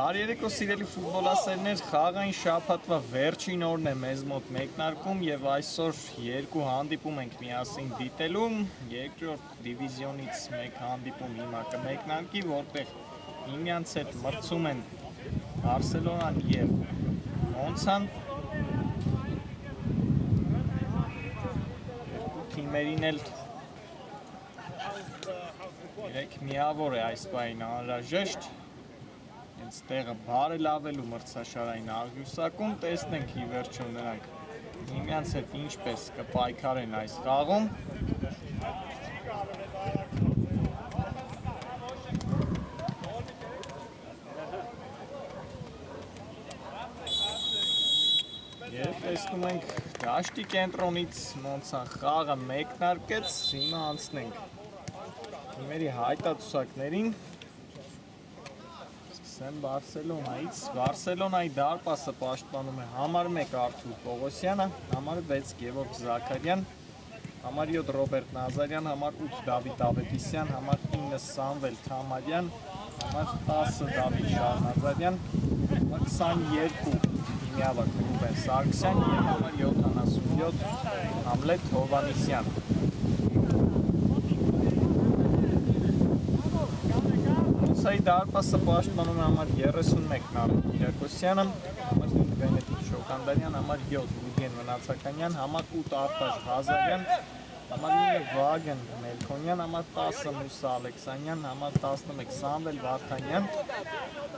Բարերեկո սիրելի ֆուտբոլասերներ, խաղային շաբաթվա վերջին օրն է մեզ մոտ մեկնարկում եւ այսօր երկու հանդիպում ենք միասին դիտելու։ Երկրորդ դիվիզիոնից մեկ հանդիպում հիմա կմեկնարկի, որտեղ միմյանց հետ մրցում են Բարսելոնան եւ Մոնցան։ Երկու թիմերին էլ երեք միավոր է այս պահին անհրաժեշտ հենց տեղը բարելավելու մրցաշարային աղյուսակում, տեսնենք ի վերջո նրանք միմյանց հետ ինչպես կպայքարեն այս խաղում։ Երբ տեսնում ենք դաշտի կենտրոնից Մոնցան խաղը մեկնարկեց, հիմա անցնենք թիմերի հայտարարություններին։ Սկսեմ Բարսելոնայից։ Բարսելոնայի դարպասը պաշտպանում է համար 1 Արթուր Պողոսյանը, համար 6 Գևորգ Զաքարյան, համար 7 Ռոբերտ Նազարյան, համար 8 Դավիթ Ավետիսյան, համար 9 Սամվել Թամարյան, համար 10 Դավիթ Շահնազարյան, համար 22 Թիմիավակ Ռուբեն Սարգսյան և համար 77 Համլետ Հովհաննիսյան։ Մոնցայի դարպասը պաշտպանում է համար 31 Նարեկ Կիրակոսյանը, համար 5 Վենետիկ Շոկանդարյան, համար 7 Լուգեն Մնացականյան, համար 8 Արտաշ Ղազարյան, համար 9 Վագեն Մելքոնյան, համար 10 Մուսա Ալեքսանյան, համար 11 Սամվել Վարդանյան,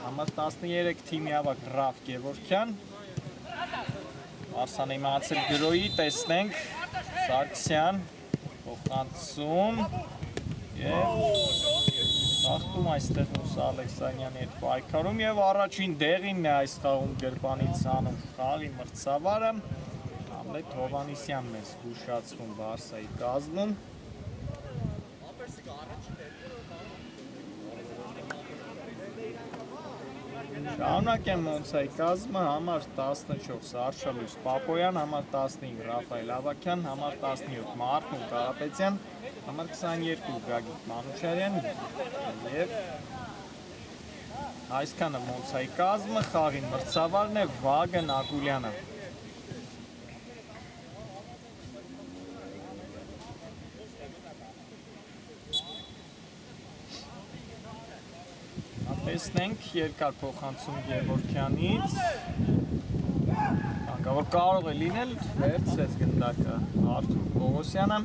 համար 13 Թիմիավակ Ռաֆ Գևորգյան, Արսանեի մացել գրոյի, տեսնենք Սարգսյան, փոխանցում և Ախտում այստեղ Մուսա Ալեքսանյանի հետ պայքարում և առաջին դեղինն է այս խաղում գրպանից հանում խաղի մրցավարը Համլետ Հովհաննիսյանն է զգուշացվում Բարսայի կազմում։ Շարունակեմ Մոնցայի կազմը, համար 14 Սարշալույս Պապոյան, համար 15 Ռաֆայել Ավագյան, համար 17 Մարտուն Կարապետյան, համար 22 Գագիկ Մանուշարյան և այսքանը Մոնցայի կազմը, խաղի մրցավարն է Վագն Ագուլյանը։ Տեսնենք երկար փոխանցում Գևորգյանից, որ կարող է լինել, վերցրեց գնդակը Արթուր Պողոսյանը։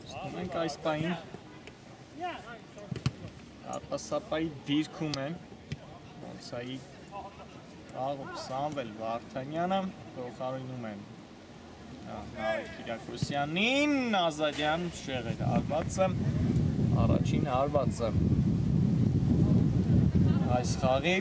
Ստում ենք այս պահին Արտասապայի դիրքում է Մոնցայի Աղոբ Սամվել Վարդանյանը, փոխարինում են Նարեկ Կիրակոսյանին, Նազարյան շեղեր հարվածը, առաջին հարվածը այս խաղի։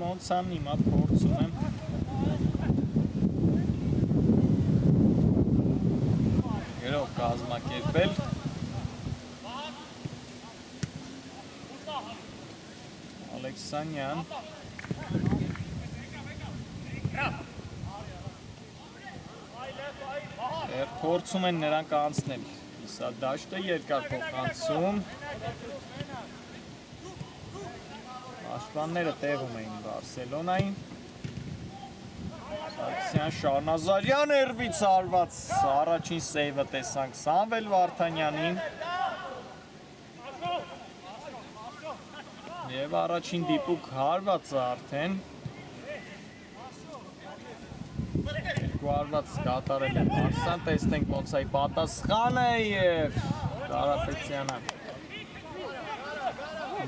Մոնցան հիմա փորձում եմ գրով կազմակերպել Ալեքսանյան փորձում են նրանք անցնել Իսա դաշտը երկար փոխանցում Պաշտպանները տեղում էին Բարսելոնային Սարգսյան Շահնազարյան երվից հարված առաջին սեյվը տեսանք Սամվել Վարդանյանին և առաջին դիպուկ հարվածը արդեն երկու հարված կատարել է Մարսան, տեսնենք Մոնցայի պատասխանը և Կարապետյանը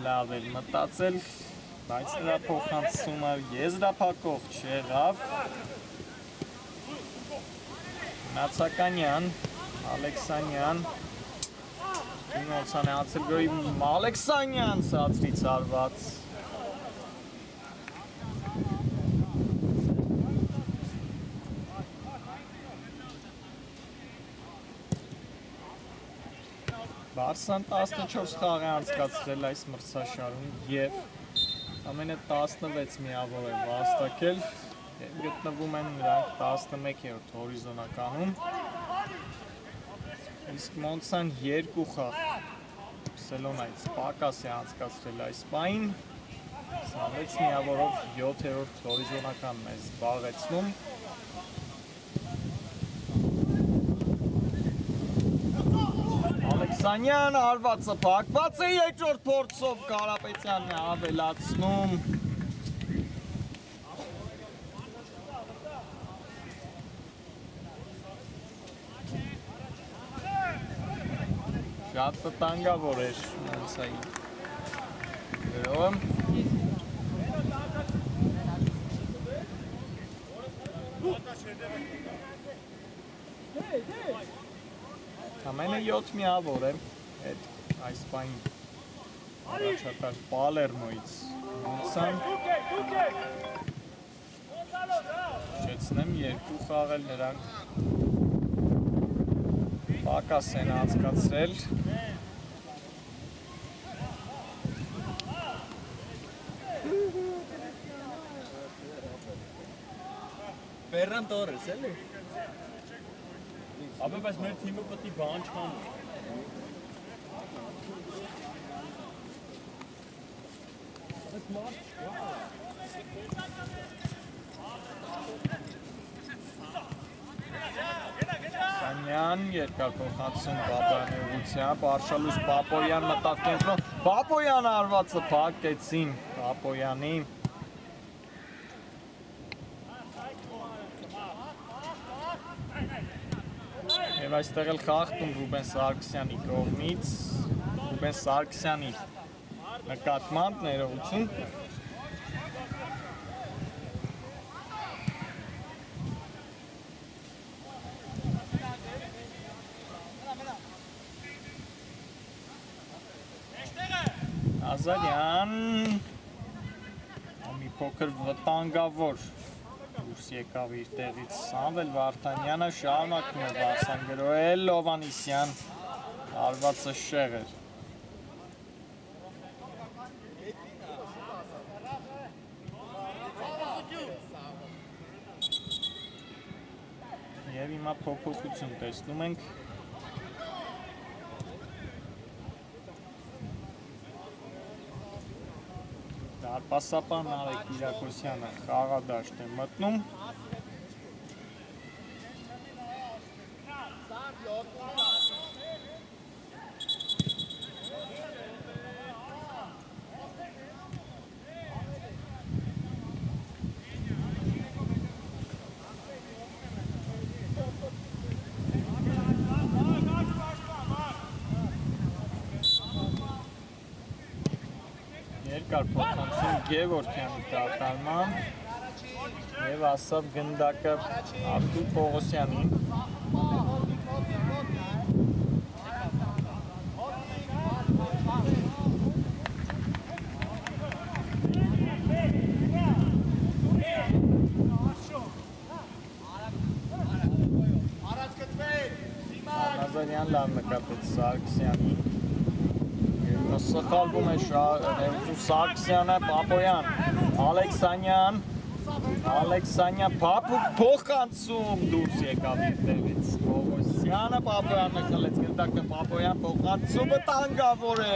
լավ էր մտածել բայց նրա փոխանցումը եզրափակող չեղավ Մնացականյան, Ալեքսանյան Մոնցան է անցել գրոյի Ալեքսանյան սացրից հարված Բարսան 14 խաղ է անցկացրել այս մրցաշարում և ամենը 16 միավոր է վաստակել, գտնվում են նրանք 11-րդ հորիզոնականում, իսկ Մոնտսան 2 խաղ Բարսելոնայից պակաս է անցկացրել այս պահին, 26 միավորով 7-րդ հորիզոնականն է զբաղեցնում։ Ալեքսանյան արվածը փակված է, երկրորդ փորձով Կարապետյանն է ավելացնում։ Շատ վտանգավոր էր Մոնտսայի գրողը։ Ամենը 7 միավոր է այս պահին առաջատար Պալերմոյից Մոնտսան։ Շեծնեմ 2 խաղել նրանք պակաս են անցկացրել։ Ferran Torres, էլի։ Ապա բայց մեր թիմը պետք է բան չանի։ Այս մարդ Սանյան երկար փոխանցում Պապոյանի ուղղությամբ, Արշալույս Պապոյան մտավ կենտրոն, Պապոյան արվածը փակեցին Պապոյանի։ Եվ այստեղ էլ խախտում Ռուբեն Սարգսյանի կողմից, Ռուբեն Սարգսյանի նկատմամբ ներողություն։ Ազարյան, մի փոքր վտանգավոր դուրս եկավ իր տեղից Սամվել Վարդանյանը, շարունակում է Վարսան գրոհել, Հովհաննիսյան արվածը շեղեր։ Եվ հիմա փոփոխություն տեսնում ենք։ Դարպասապան Արեգ Կիրակոսյանը խաղադաշտ է մտնում։ Երկար փոխանցում Գևորգյանի կատարմամբ և ասավ գնդակը Արտուր Պողոսյանին։ Անազարյան լավ նկատեց Սարգսյանին։ Սխալվում է ներողություն Սարգսյանը, Պապոյան, Ալեքսանյան, փոխանցում դուրս եկավ իր տեղից, Պողոսյանը, Պապոյանը խլեց գնդակը, Պապոյան փոխանցում վտանգավոր է։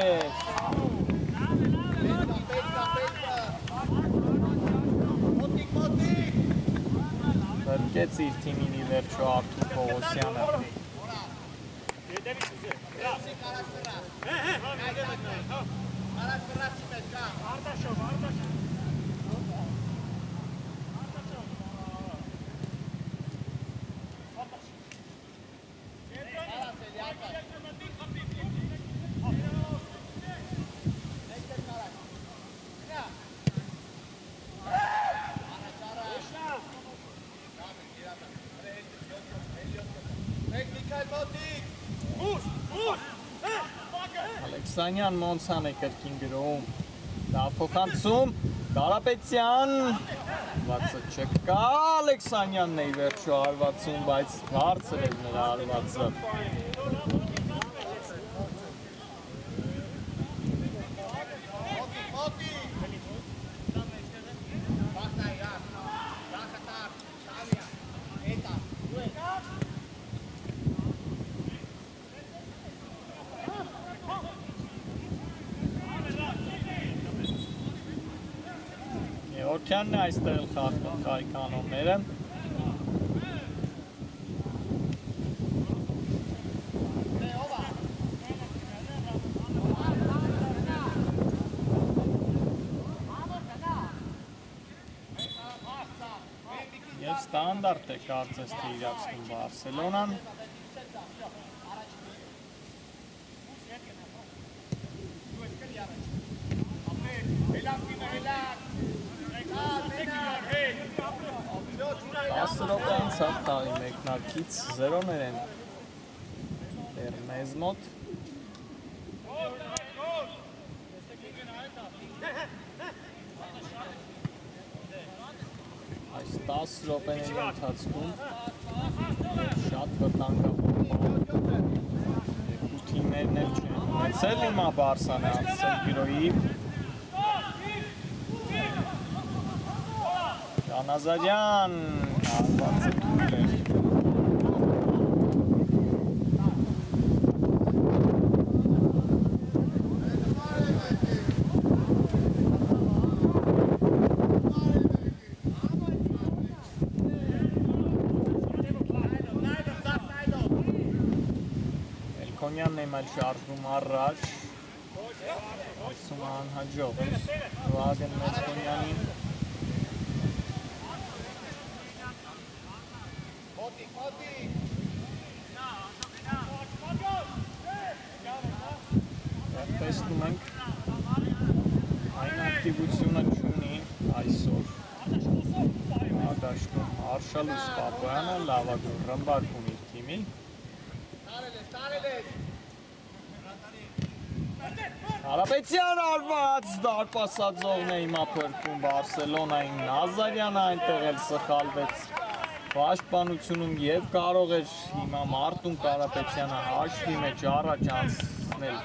Բրկեց իր թիմին ի վերջո Արտուր Պողոսյանը։ Ալեքսանյան Մոնտսան է կրկին գրում, դա փոխանցում, Կարապետյան, արվածը չկա, Ալեքսանյանն է ի վերջո արվածում, բայց բարձր էր նրա արվածը։ Գևորգյանն է այստեղ էլ խաղում կայի կանոնները։ Եվ ստանդարտ է կարծես թե իրացնում Բարսելոնան։ Ասրոպային ցավ տաղի մեկնարկից 0-ներ են դեռ մեզ մոտ։ Այս 10 րոպեների ընթացքում շատ վտանգավոր երկու թիմերն էլ չեն ունեցել հիմա Բարսան է անցել Գրոյի Ջանազարյան հարվածը թույլ էր Մելքոնյանն եմ այլ շարժվում առաջ ասում անհաջող Վագն Մելքոնյանին տեսնում ենք այն ակտիվությունը չունի այսօր Ադաշտում Արշալուս Պապոյանը լավագույն ռմբակ ունի իր թիմի Հարապետյան արված դարպասածողն է հիմա փրկում Բարսելոնային Նազարյանը այնտեղ էլ սխալվեց պաշտպանությունում եւ կարող էր հիմա Մարտուն Կարապետյանը հաշվի մեջ առաջ անցնել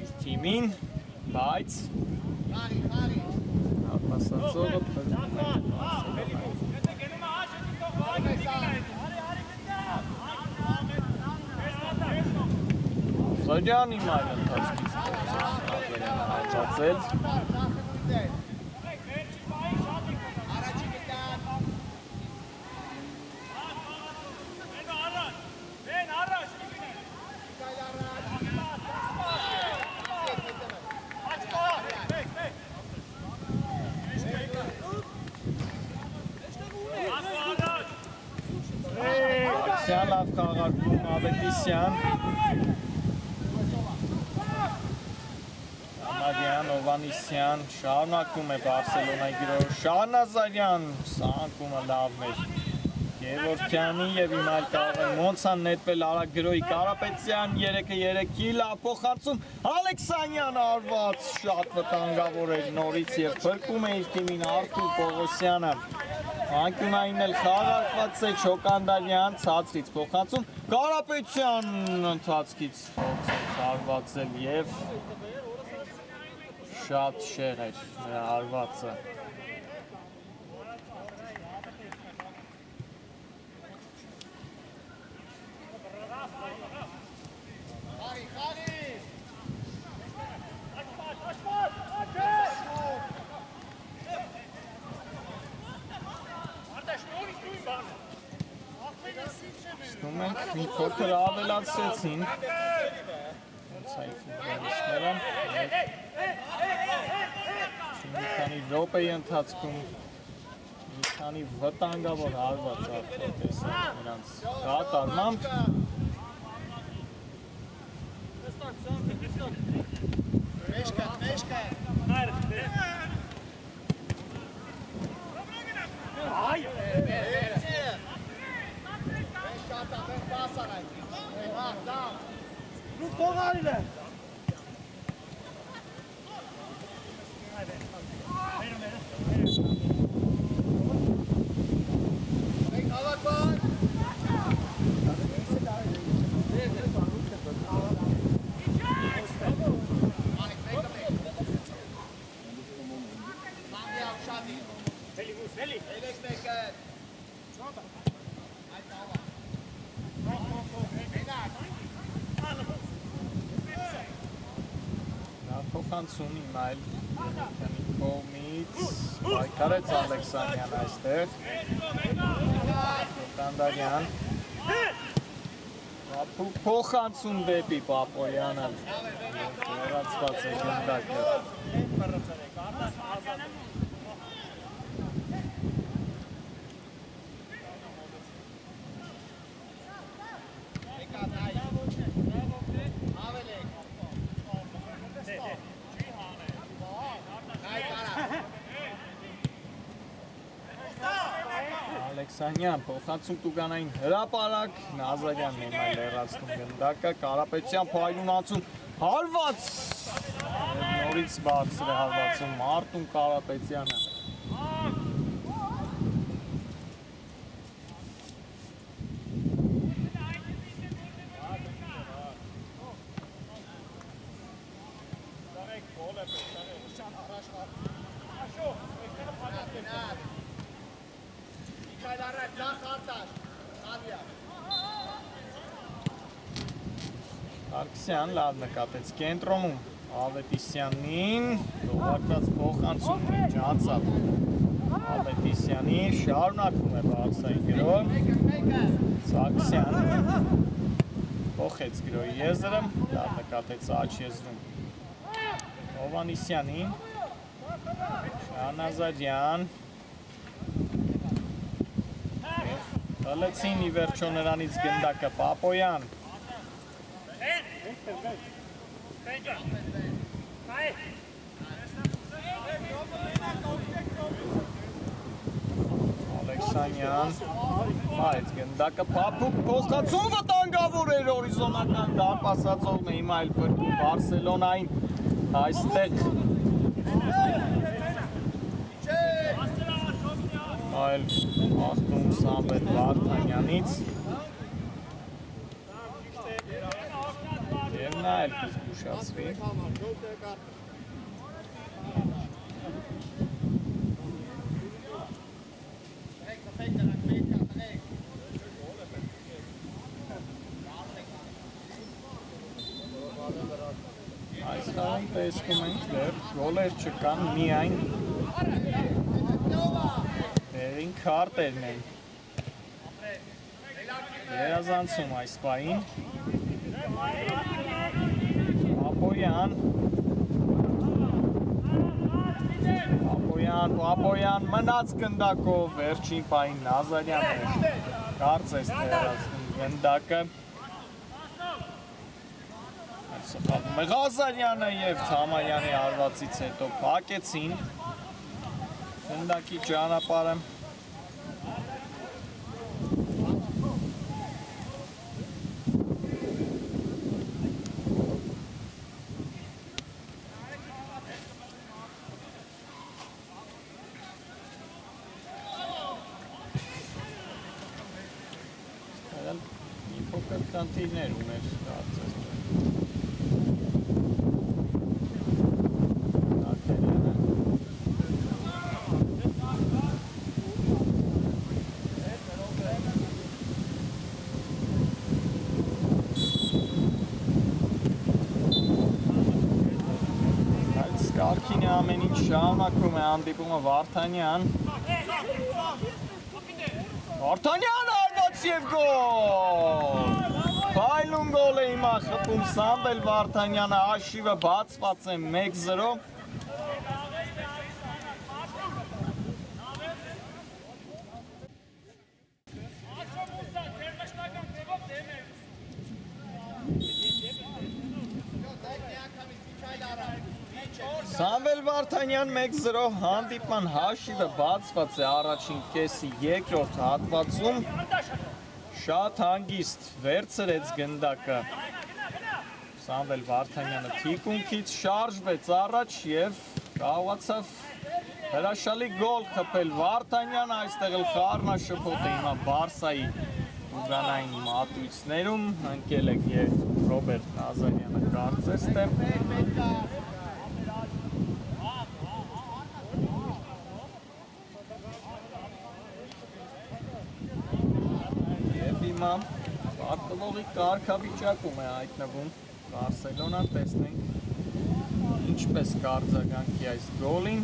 իր թիմին, բայց դարպասածողը փրկում է Զորյան իմ այլ ընթացքից նավեր են հաջացել Ալեքսյան լավ կաղարկում Ավետիսյան Ամադյան, Ովանիսյան, շարունակում է Բարսելոնայի գրող Շահնազարյան, սա անկումը լավն էր Գևորգյանի և իմ այլ կարող են Մոնցան նետվել արագ գրոյի Կարապետյան 3-3-ի լավ փոխանցում Ալեքսանյան արված շատ վտանգավոր էր նորից և փրկում է իր թիմին Արթուր Պողոսյանը Անկյունային էլ խաղարկված է Չոկանդարյան ցածրից փոխանցում Կարապետյան ընթացքից փորձեց հարվածել և շատ շեղ էր նրա հարվածը Ստում ենք մի փոքր ավելացրեցին Հոցայի ֆուտբոլիստները Մի քանի րոպեի ընթացքում մի քանի վտանգավոր հարված արդեն տեսանք նրանց կատարմամբ Փոխանցում իմ այլ կողմից պայքարեց Ալեքսանյան այստեղ Կանդարյան փոխանցում դեպի Պապոյանը վերացված է գնդակը Ալեքսանյան փոխանցում Տուգանային հրապարակ Նազարյանն է այլ լեռացնում գնդակը Կարապետյան փայլունացում հարված նորից բարձր է հարվածում Մարտուն Կարապետյանը Սարգսյան լավ նկատեց կենտրոնում Ավետիսյանին դողարկած փոխանցում միջանցավ Ավետիսյանի շարունակում է Բարսայի գրոհ Սարգսյան փոխեց գրոհի եզրը լավ նկատեց աջ եզրում Հովանիսյանին Շահնազարյան Հլեցին ի վերջո նրանից գնդակը Պապոյան Ալեքսանյան այդ գնդակը փափուկ փոխանցում վտանգավոր էր հորիզոնական դարպասացողն է հիմա այլ փրկում Բարսելոնային այստեղ այլ ախտում Սամվել Վարդանյանից և նա էլ զգուշացվի այս խաղում տեսնում ենք դեռ գոլեր չկան միայն դերին քարտերն են երազանցում այս պահին Պապոյան մնաց գնդակով վերջին պահին Նազարյանն է կարծես ներածնում գնդակը սխալվում է Ղազարյանը և Թամանյանի արվածից հետո փակեցին գնդակի ճանապարհը մի փոքր խնդիրներ ուներ կարծես Կարգին է ամեն ինչ շարունակում է հանդիպումը Վարդանյան Վարդանյան արված և գոլ Փայլուն գոլ է հիմա խփում Սամվել Վարդանյանը հաշիվը բացված է 1-0 Սամվել Վարդանյան 1-0 հանդիպման հաշիվը բացված է առաջին կեսի երկրորդ հատվածում շատ հանգիստ վերցրեց գնդակը Սամվել Վարդանյանը թիկունքից շարժվեց առաջ և կարողացավ հրաշալի գոլ խփել Վարդանյանը այստեղ էլ խառնաշփոթ է հիմա Բարսայի ուղանային մատույցներում ընկել է Ռոբերտ Նազարյանը կարծես թե հիմա պարտվողի կարգավիճակում է հայտնվում Բարսելոնան տեսնենք ինչպես կարձագանքի այս գոլին։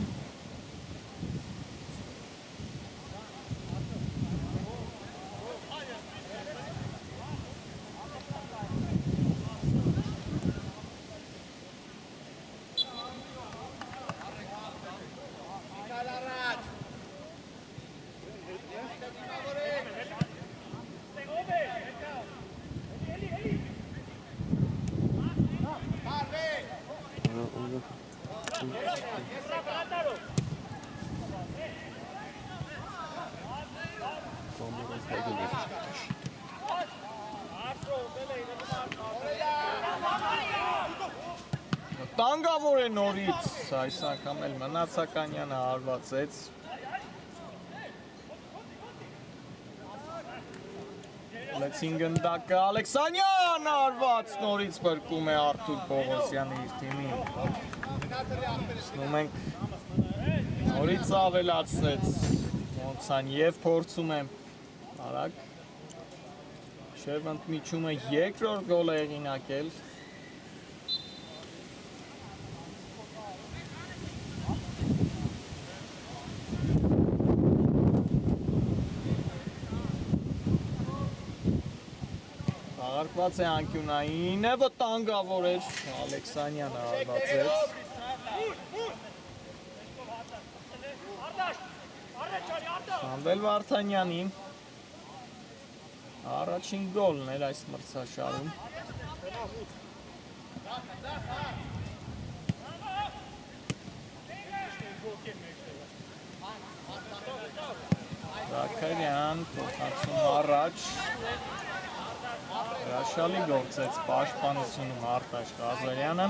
Տանգավոր է նորից, այս անգամ էլ Մնացականյանը հարվածեց։ Լեցին գնդակը Ալեքսանյան հարված նորից բրկում է Արթուր Պողոսյանը իր թիմին։ Սնում ենք նորից ավելացրեց Մոնցան և փորձում է արագ շև ընդմիջումը երկրորդ գոլ է հեղինակել։ Արկված է անկյունային, վտանգավոր էր, Ալեքսանյանը հարվածեց։ Սամվել Վարդանյանին առաջին գոլն էր այս մրցաշարում։ Զաքարյան փոխանցում առաջ։ Հրաշալի գործեց պաշտպանությունում Արտաշ Ղազարյանը։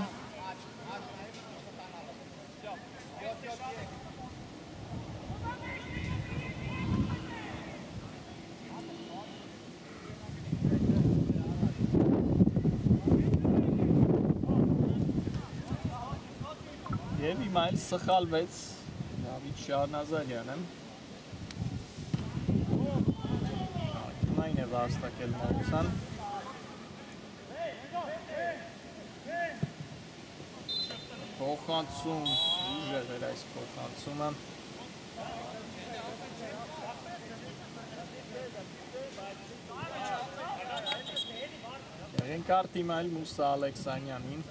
Եվ հիմա էլ սխալվեց Դավիթ Շահնազարյանը։ Այն է վաստակել Մոնցան։ Փոխանցում, ուժեղ էր այս փոխանցումը։ Երկար դիմել Մուսա Ալեքսանյանին։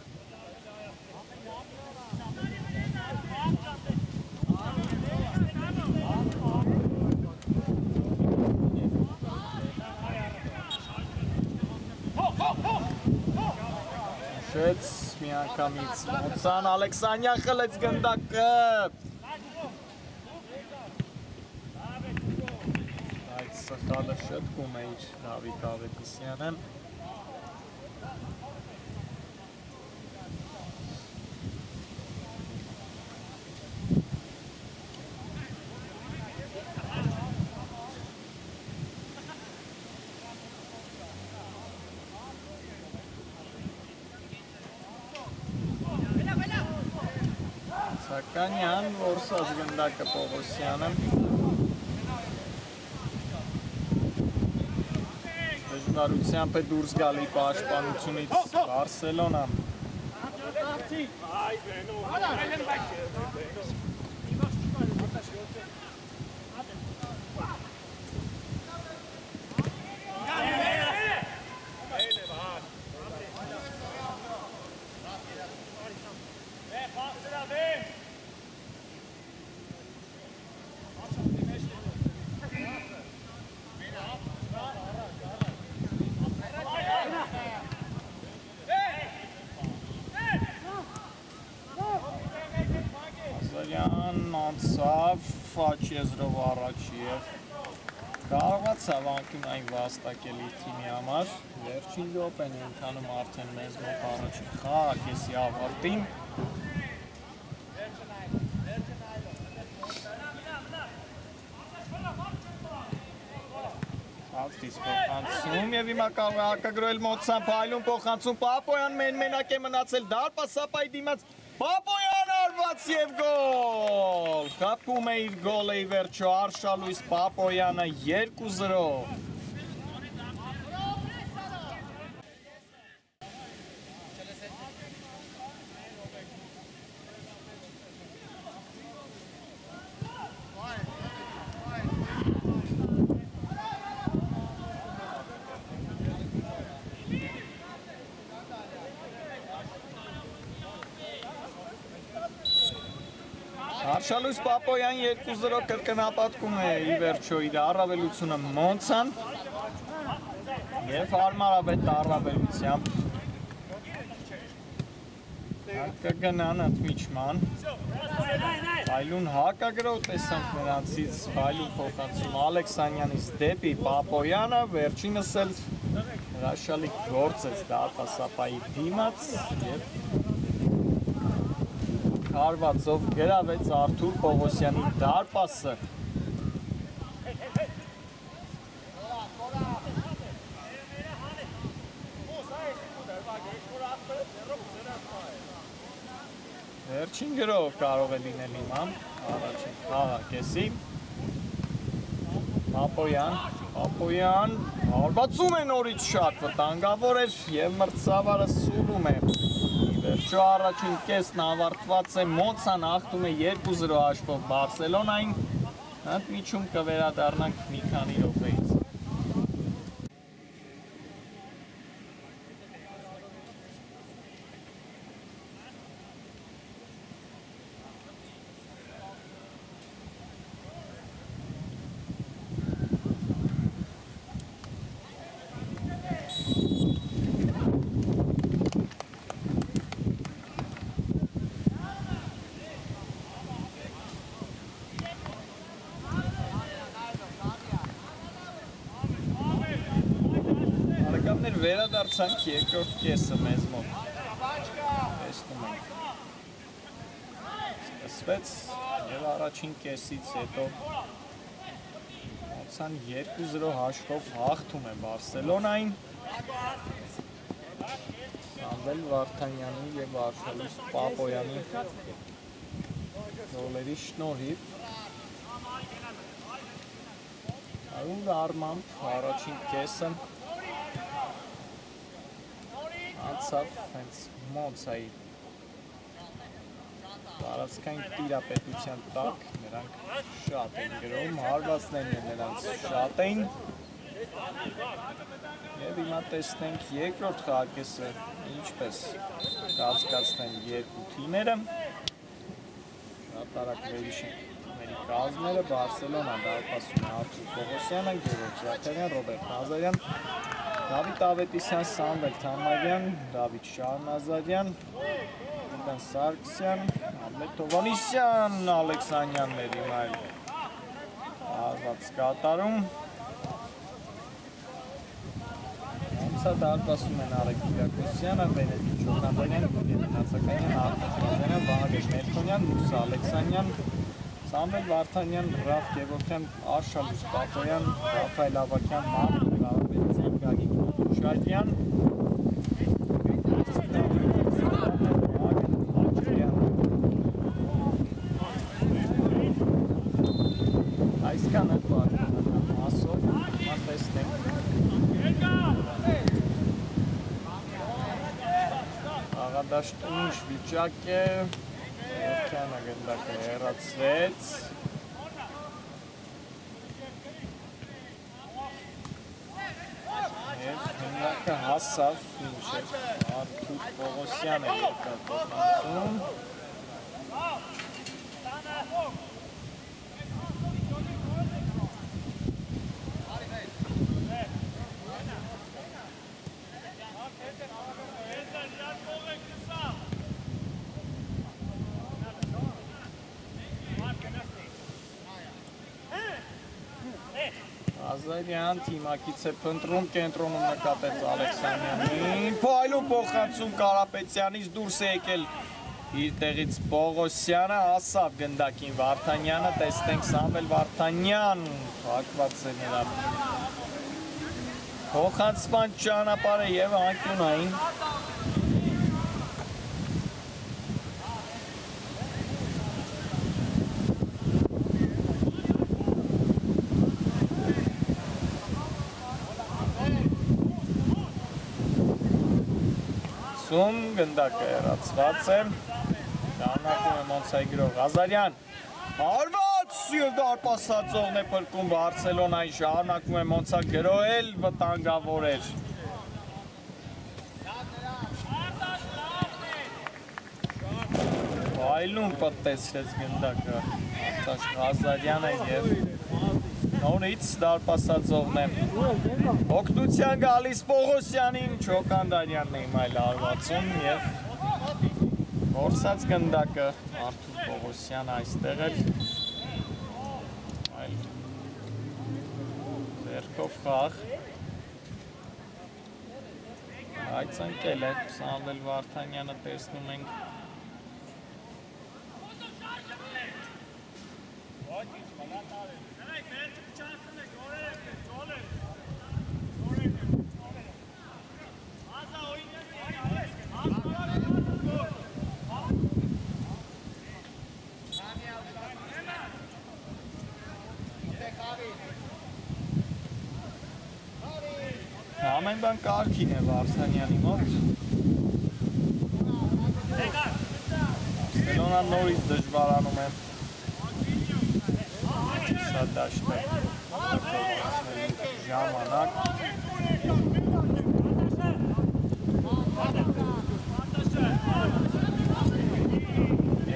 Շեց միանգամից Մոնցան Ալեքսանյան խլեց գնդակը։ Այդ սխալը շտկում է իր Դավիթ Ավետիսյանը։ Սականյան, որսած գնդակը Պողոսյանը։ Դժվարությամբ է դուրս գալի պաշտպանությունից Բարսելոնա։ Անցավ աչ եզրով առաջ և կարողացավ անկյունային վաստակել իր թիմի համար։ Վերջին րոպեն է ընթանում արդեն մեզ մոտ առաջին խաղակեսի ավարտին։ Հաղթից փոխանցում և հիմա կարող է հակագրոել Մոնցան փայլուն փոխանցում Պապոյան մենակ է մնացել դարպաս սապայի դիմաց Պապոյան արված և գոլ, խփում է իր գոլը ի վերջո Արշալույս Պապոյանը 2-0։ Արշալույս Պապոյան 2-0 կրկնապատկում է ի վերջո իր առավելությունը Մոնցան և հարմարավետ առավելությամբ կգնան ընդմիջման Բայլուն հակագրով տեսանք նրանցից Բայլուն փոխանցում Ալեքսանյանից դեպի Պապոյանը վերջինս էլ հրաշալի գործեց դարպասապայի դիմաց և հարվածով գրավեց Արթուր Պողոսյանի դարպասը Վերջին գրով կարող է լինել իման, առաջին խաղակեսի Պապոյան հարվածում է նորից շատ վտանգավոր էր և մրցավարը սուրում է Ի վերջո առաջին կեսն ավարտված է Մոնցան հաղթում է 2-0 հաշվով Բարսելոնային Ընդմիջում կվերադառնանք մի քանի րոպեից Վերադարձանք երկրորդ կեսը մեզ մոտ տեսնում ենք սկսվեց և առաջին կեսից հետո Մոնցան 2-0 հաշվով հաղթում է Բարսելոնային Սամվել Վարդանյանի և Արշալույս Պապոյանի գոլերի շնորհիվ Արուն արմամբ առաջին կեսը Անցավ հենց Մոնցայի տարածքային տիրապետության տակ, նրանք շատ են գրում, հարվածներն են նրանց շատ են և հիմա տեսնենք երկրորդ խաղակեսը ինչպես կազմակերպեն երկու թիմերը շատ արագ վերհիշենք թիմերի կազմերը Բարսելոնա դարպասում է Արթուր Պողոսյանը, Գևորգ Զաքարյան, Ռոբերտ Նազարյան Դավիթ Ավետիսյան, Սամվել Թամարյան, Դավիթ Շահնազարյան, Ուրբեն Սարգսյան, Համլետ Հովհաննիսյան, Ալեքսանյաններ հիմա էլ հարված կատարում Անցա դարպասում են Արեգ Կիրակոսյանը, Վենետիկ Չոքանդանյան, Գուրգեն Նացականյան, Արտակ Մազարյան, Վահագն Մերկոնյան, Մուսա Ալեքսանյան, Սամվել Վարդանյան, Ռաֆ Գևորգյան, Արշալույս Պապոյան, Ռաֆայել Ավագյան, Մարկ Գարաբեցյան, Գագիկ Շայդյան Այսքան էլ բաժանական մասով հիմա տեսնենք Աղադաշտում ինչ վիճակ է Գևորգյանը գնդակը հեռացվեց Հնարկը հասավ, ինչ է, Արթուր Պողոսյան է երկար փոխանցում Ազարյան թիմակից է փնտրում, կենտրոնում նկատեց Ալեքսանյանին, Փայլուն փոխանցում Կարապետյանից դուրս է եկել իր տեղից Պողոսյանը, հասավ գնդակին Վարդանյանը, տեսնենք Սամվել Վարդանյան, հակված է նրա փոխանցման ճանապարհը և անկյունային գնդակը հեռացված է Շարունակում է Մոնցայի գրող Ղազարյան Հարված և դարպասածողն է փրկում Բարսելոնայի շարունակում է Մոնցա գրոհել վտանգավոր էր Այլուն պտտեցրեց գնդակը Արտաշ Ղազարյանը և նորից դարպասածողն է օգնության գալիս Պողոսյանին Չոկանդարյանն է իմ այլ արվածում և որսած գնդակը Արթուր Պողոսյանը այստեղ էր այլ ձերքով խաղ այդ ընկել է Սամվել Վարդանյանը տեսնում ենք Ամեն բան կարգին է Վարդանյանի մոտ Բարսելոնան նորից դժվարանում է Սա դաշտը ժամանակ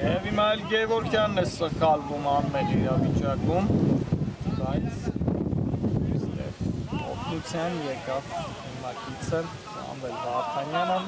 Եվ իմ այլ Գևորգյանն է սխալվում անմեջ իրավիճակում բայց օգնության եկավ հիմնակիցը Սամվել Վարդանյանը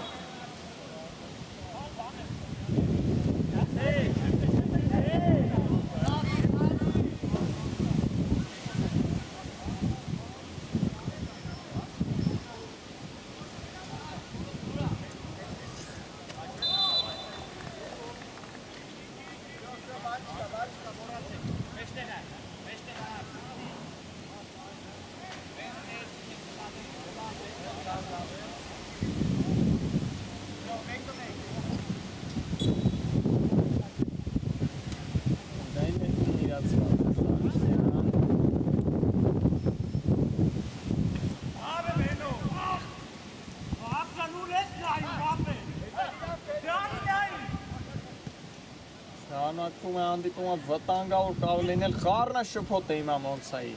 Շարունակվում է հանդիպումը վտանգավոր կարող լինել խառնաշփոթ է հիմա Մոնցայի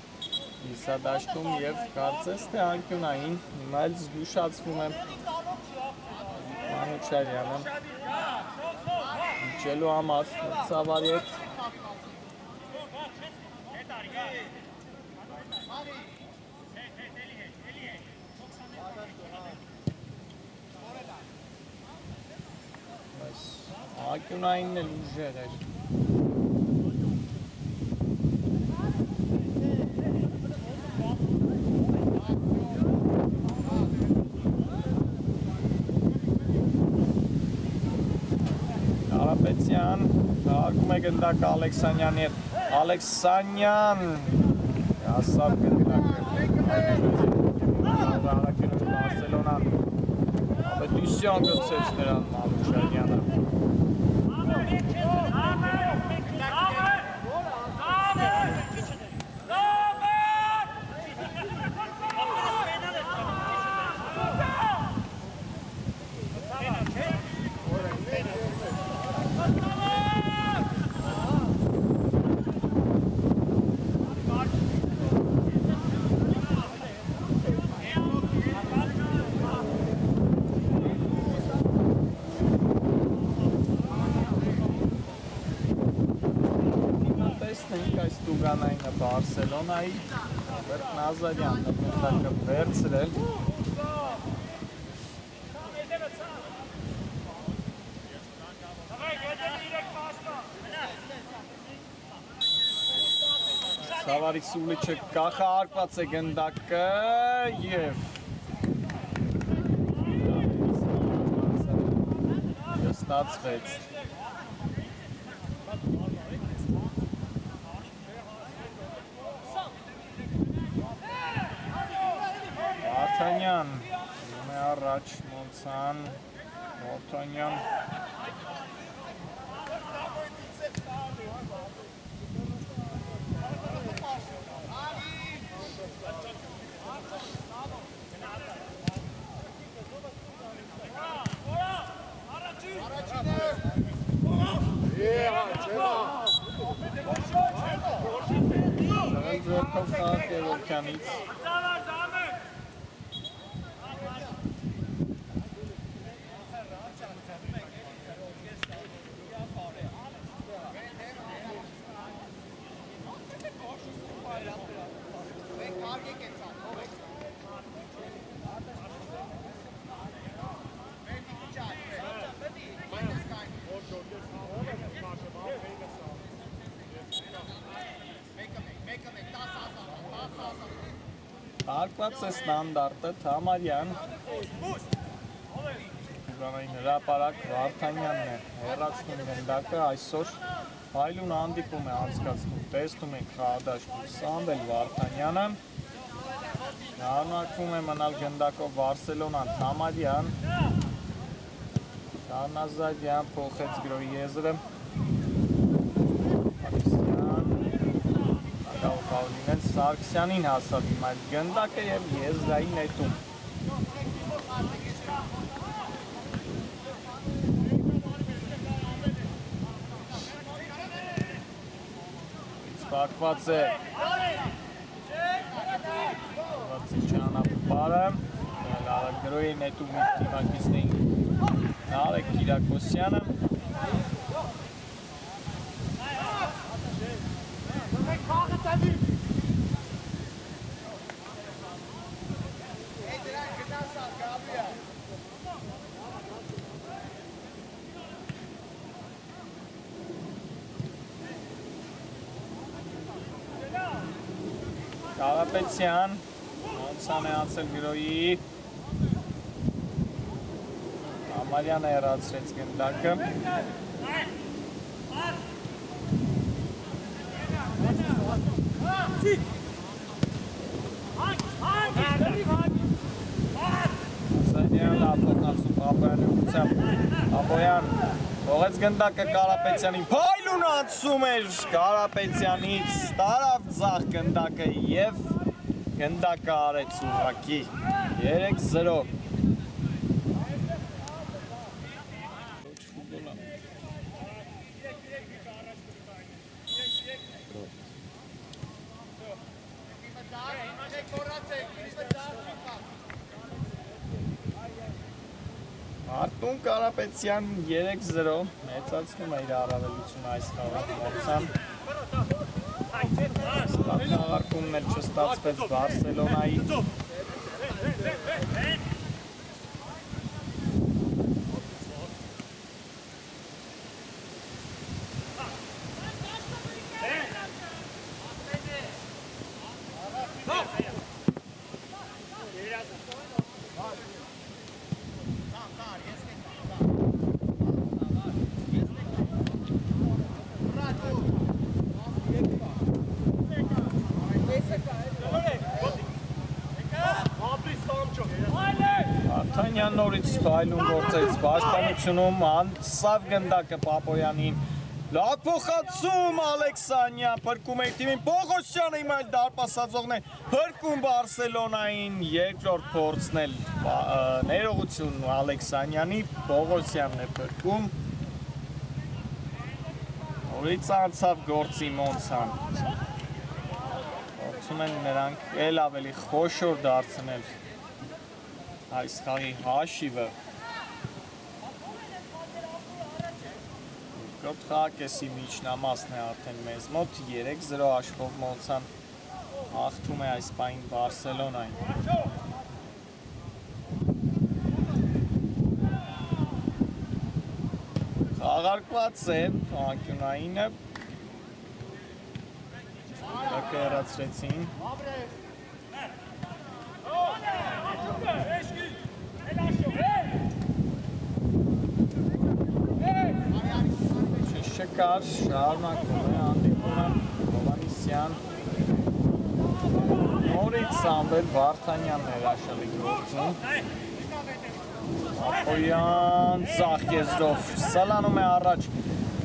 Իսադաշտում և կարծես թե անկյունային հիմա էլ զգուշացվում է Մանուչարյանը իջելու համար մրցավարի հետ անկյունայինն էլ ուժեղ էր Կարապետյան հարգում է գնդակը Ալեքսանյանի հետ Ալեքսանյան հասավ գնդակը Բարսելոնան Ապետիսյան գծեց նրան Մանուչարյանը Տուգանայինը Բարսելոնայի Ռոբերտ Նազարյանն է գնդակը վերցրել Սավարիկ Սուլիչը կախարկված է գնդակը և ստացվեց Վարդանյան ում է առաջ Մոնցան Վարդանյան Ձերքով խաղ Գևորգյանից Խաղարկված է ստանդարտը Թամարյան։ Ուղղակի հրապարակ Վարդանյանն է հեռացնում գնդակը այսօր Փայլուն հանդիպում է անցկացնում, տեսնում ենք խաղադաշտում Սամվել Վարդանյանը։ Շարունակվում է մնալ գնդակով Բարսելոնան Թամարյան։ Նազարյան փոխեց գրոհի եզրը։ Ակավկալին Սարգսյանին հասավ հիմա գնդակը և եզրային նետում։ Սպակված է ճանապարհը, գրոհի նետում թիմակիցներին Նարեկ Կիրակոսյանը։ Կարապետյան Մոնցան է անցել գրոհի Ամարյանը հեռացրեց գնդակը։ Սայդյան լապոտնացու Պապոյանի ուղությամբ Պապոյան թողեց գնդակը Կարապետյանին, Փայլուն անցում էր Կարապետյանից, տարավ ձախ գնդակը և գնդակը արեց ուղղակի 3-0։ Արտուն Կարապետյան 3-0 մեծացնում է իր առավելությունը այս խաղարկում։ Խաղարկումն էլ չստացվեց Բարսելոնայի։ Վարդանյան նորից Փայլուն գործեց պաշտպանությունում, անցավ գնդակը Պապոյանին, լավ փոխացում Ալեքսանյան, փրկում է թիմին, Պողոսյանը հիմա էլ դարպասածողն է, փրկում Բարսելոնային, երկրորդ փորձն էլ ներողություն Ալեքսանյանի, Պողոսյանն է փրկում, նորից անցավ գործի Մոնցան, փորձում են նրանք էլ ավելի խոշոր դարձնել այս խաղի հաշիվը։ Երկրորդ խաղակեսի միջնամասն է արդեն մեզ մոտ 3-0 հաշվով Մոնցան հաղթում է այս պահին Բարսելոնային։ Խաղարկված է անկյունայինը։ Դակը հեռացրեցին։ Շկար, շարունակում է հանդիպումը Հովհաննիսյան, նորից Սամվել Վարդանյանն էր հաշելի գործում, Պապոյան ձախ եզրով սլանում է առաջ,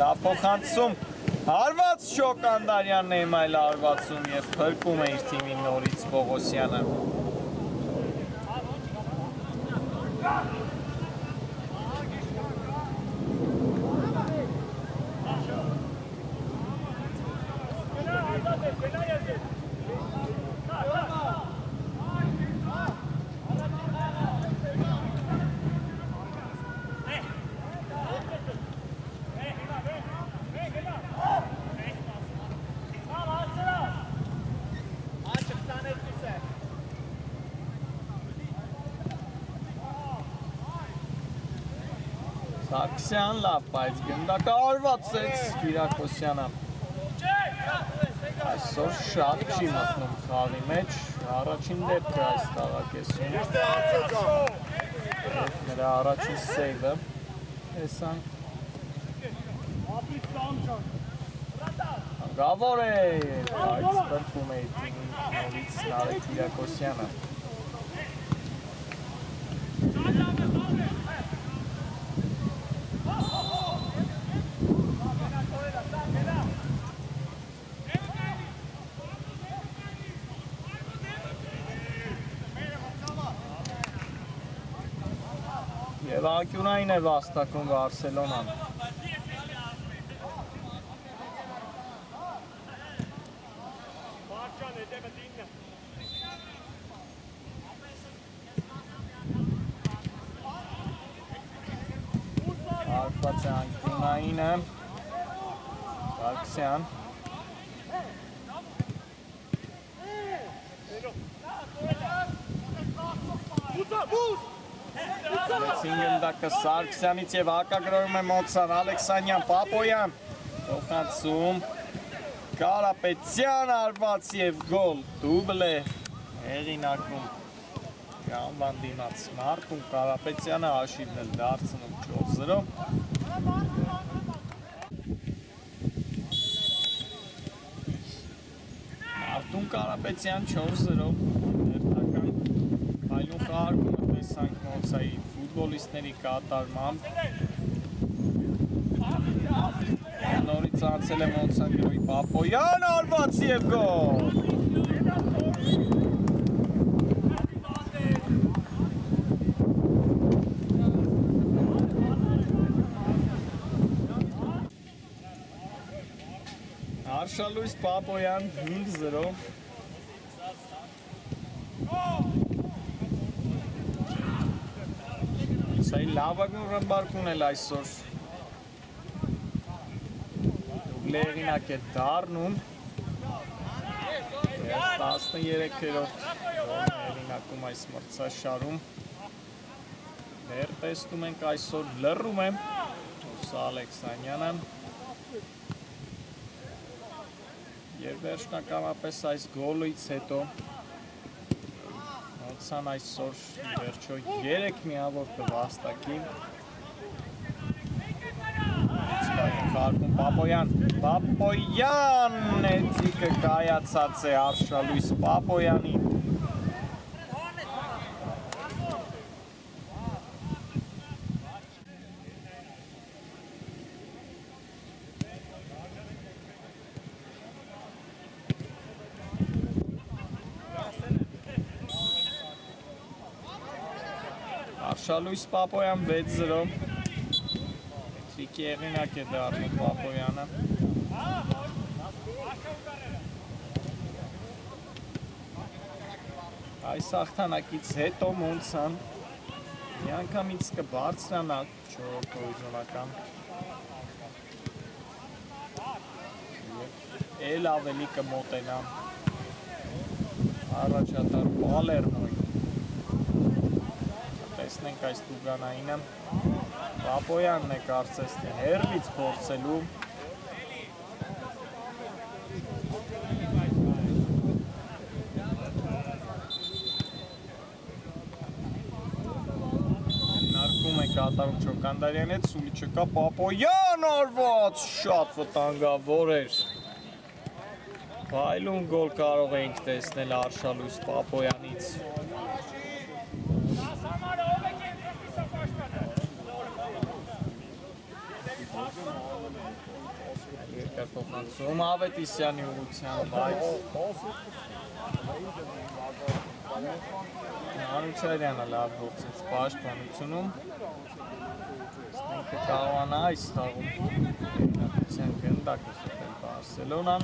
լավ փոխանցում, հարված Շոկանդարյանն է հիմա էլ հարվածում և փրկում է իր թիմին նորից Պողոսյանը։ Սարգսյան լավ, բայց գնդակը արվածեց Կիրակոսյանը։ Այսօր շատ չի մտնում խաղի մեջ, Առաջին դեպքը այս տաղակեսում։ Նրա առաջին սեյվը տեսանք։ Գավոր է, բայց բրկում է թիմի նորից Նարեկ Կիրակոսյանը։ Եվ անկյունային է վաստակում Բարսելոնան։ Արկված է անկյունայինը, Սարգսյան։ Սինգլդակը Սարգսյանից և հակագրոյում է Մոցան, Ալեքսանյան, Պապոյան, փոխանցում, Կարապետյան արված և գոլ, դուբլ է հեղինակում Գանվան դիմաց Մարտուն Կարապետյանը հաշիվն էլ դարձնում 4-0։ Մարտուն Կարապետյան 4-0, հերթական այլուն խաղարկումը տեսանք Մոցայի ֆուտբոլիստների կատարմամբ։ Նորից անցել է Մոցան գրոյի Պապոյան արված և գոլ։ Արշալույս Պապոյան 5-0։ Սա լավագույն ռմբարկուն էլ այսօր դուբլերինակ է դառնում 13-րդ հեղինակում այս մրցաշարում դեռ տեսնում ենք այսօր լռում է Մուսա Ալեքսանյանը և վերջնականապես այս գոլից հետո Մոցան այսօր վերջո 3 միավոր կվաստակի խարկում Պապոյան էթիկը կայացած է Արշալույս Պապոյանի Արշալույս Պապոյան 6-0 Էթրիկի հեղինակ է դառնում Պապոյանը Այս հաղթանակից հետո Մոնցան միանգամից կբարձրանա 4-րդ դիվիզիոնական և էլ ավելի կմոտենա առաջատար Պալերմոյին տեսնենք այս տուգանայինը Պապոյանն է կարծես թե հեռվից փորձելու նարկում է կատարում Չոկանդարյան հետ Սուլիչը կա Պապոյան արված շատ վտանգավոր էր Այլուն գոլ կարող էինք տեսնել Արշալույս Պապոյանից Փոխանցում Ավետիսյանի ուղղությամբ, բայց Մանուչարյանը լավ գործեց պաշտպանությունում Ստենքը կարողանա այս խաղում հեղինակության գնդակը խփել Բարսելոնան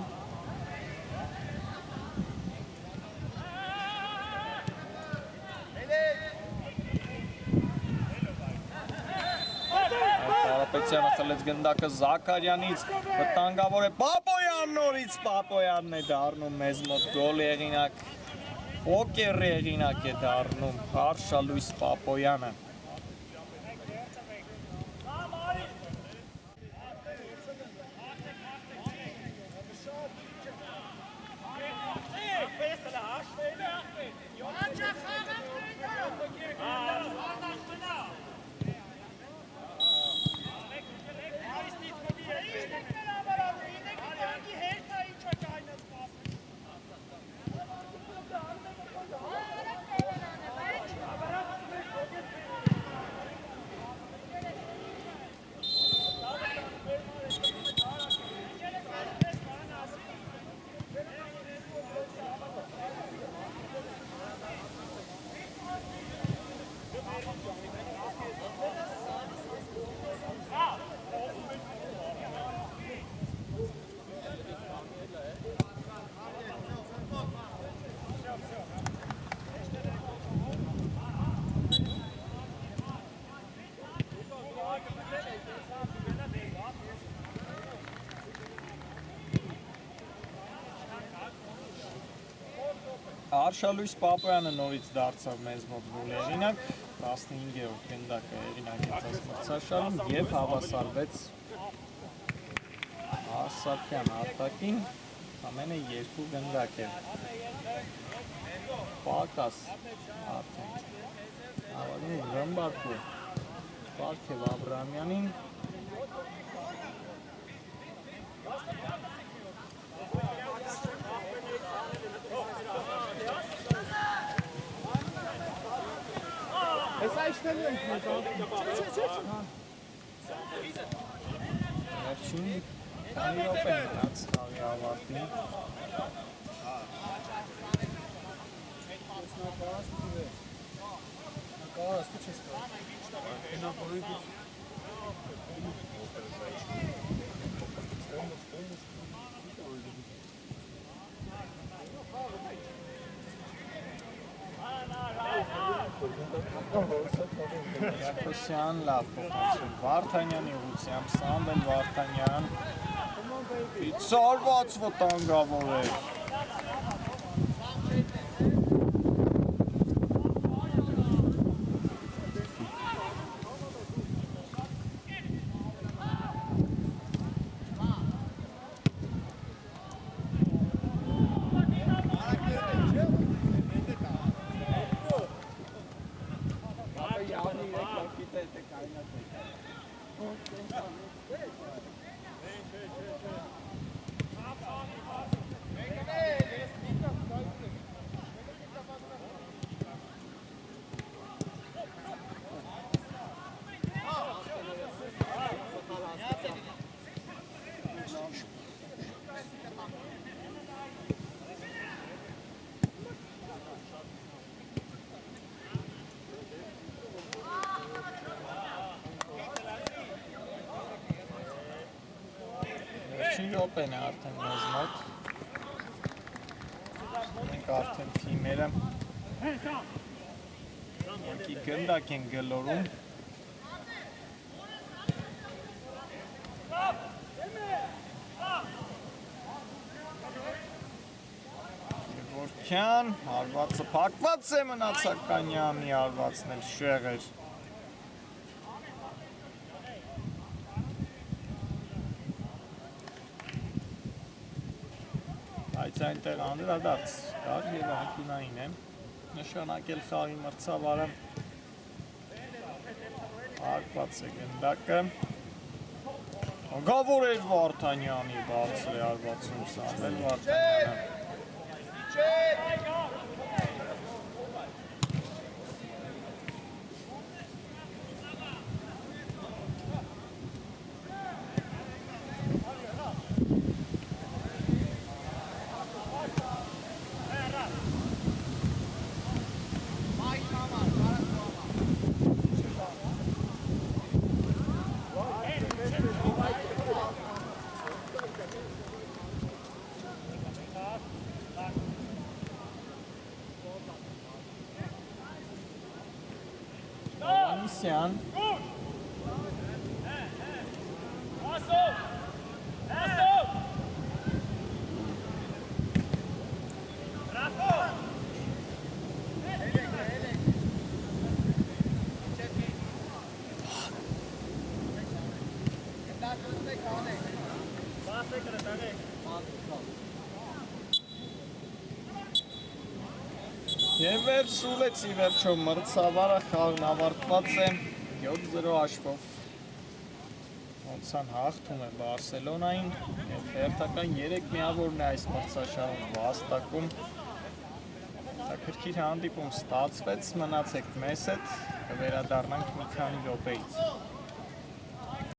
Կարապետյանը խլեց գնդակը Զաքարյանից, վտանգավոր է Պապոյան նորից Պապոյանն է դառնում մեզ մոտ գոլ հեղինակ, պոկեր հեղինակ է դառնում Արշալույս Պապոյանը։ Արշալույս Պապոյանը նորից դարձավ մեզ մոտ գոլերինակ, 15-րդ գնդակը հեղինակեցած մրցաշարում և հավասարվեց Արսակյան արտակին, ամենը 2 գնդակ է։ Պակաս արդեն ավարում Ռմբարկու Պարքև Աբրամյանին Հեսա իշտելու ենք վերջին քանի րոպե մնաց խաղի ավարտին։ Կարաս քիչ ես կարող։ Նա բանիկ Յակոսյան լավ փոխանցում Վարդանյանի ուղղությամբ Սամվել Վարդանյան Իցարված վտանգավոր է։ Վերջին րոպեն է արդեն մեզ մոտ։ Մենք արդեն թիմերը ուղղակի գնդակ են գլորում։ Գևորգյան, հարվածը փակված է մնացականյանի հարվածն էլ շեղ էր։ Բայց այնտեղ անդրադարձ կար և անկյունային է նշանակել խաղի մրցավարը, հարկված է գնդակը, գավոր էր Վարդանյանի բարձր է հարվածում Սամվել Վարդանյանը։ Անիսյան Եվ վերցուլեցի վերջո մրցավարը խաղն ավարտված է 7-0 հաշվով Մոնցան հաղթում է Բարսելոնային և հերթական 3 միավորն է այս մրցաշարում վաստակում Հետաքրքիր հանդիպում ստացվեց, մնացեք մեզ հետ, կվերադառնանք մի քանի րոպեից